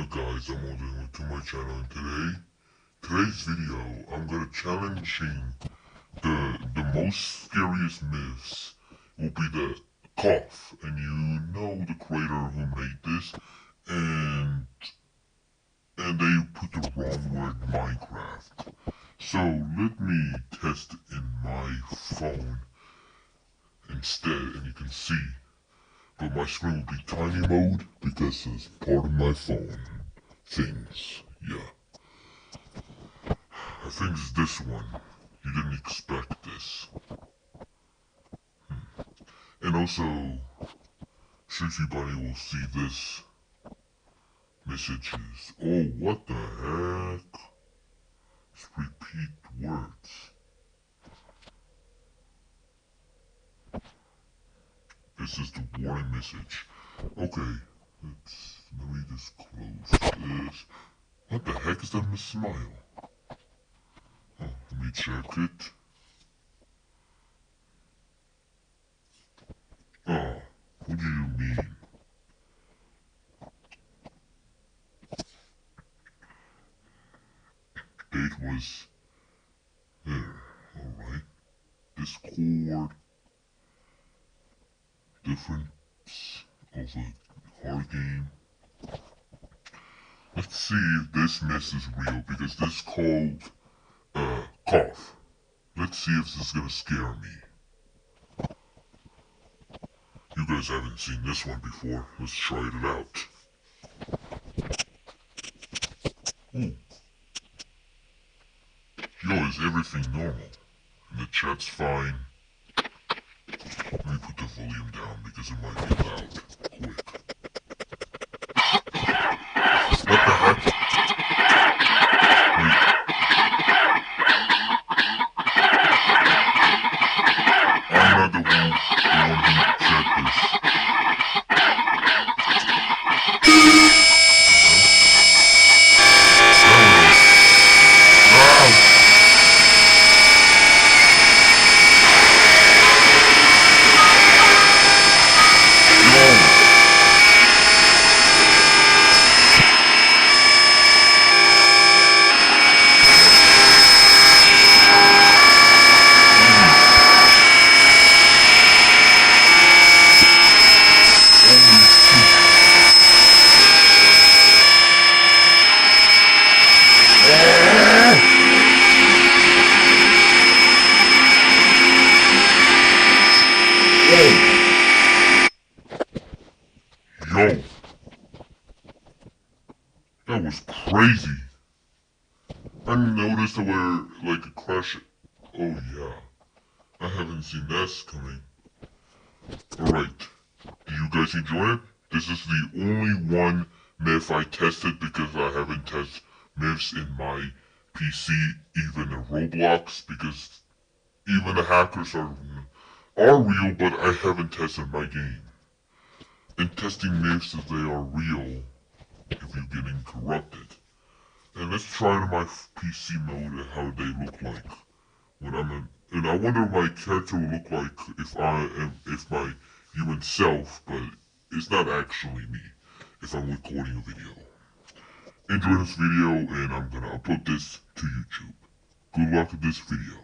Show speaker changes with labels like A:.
A: up guys, I'm Odin to my channel, and today's video, I'm gonna challenging the most scariest myths will be the cough, and you know the creator who made this, and they put the wrong word Minecraft. So let me test it in my phone instead, and you can see. But my screen will be tiny mode because it's part of my phone things. Yeah. I think it's this one. You didn't expect this. And also, Sushi Bunny will see this messages. Oh, what the heck? Let's repeat words. This is the warning message. Okay, let me just close this. What the heck is that Miss Smile? Oh, let me check it. Oh, what do you mean? Date was there, alright. Discord, difference of a hard game. Let's see if this mess is real, because this is called, cough. Let's see if this is gonna scare me. You guys haven't seen this one before. Let's try it out. Ooh. Yo, is everything normal? And the chat's fine. Let me put the volume down because it might be loud. Quick. What the heck? Wait. I'm not the one who said this. Yo, that was crazy. I noticed where, like, a crash. Oh yeah, I haven't seen this coming. Alright, do you guys enjoy it? This is the only one myth I tested because I haven't tested myths in my PC, even in Roblox, because even the hackers are real, but I haven't tested my game. And testing myths if they are real, if you're getting corrupted. And let's try in my PC mode and how they look like when I'm in. And I wonder what my character will look like if my human self, but it's not actually me, if I'm recording a video. Enjoy this video, and I'm gonna upload this to YouTube. Good luck with this video.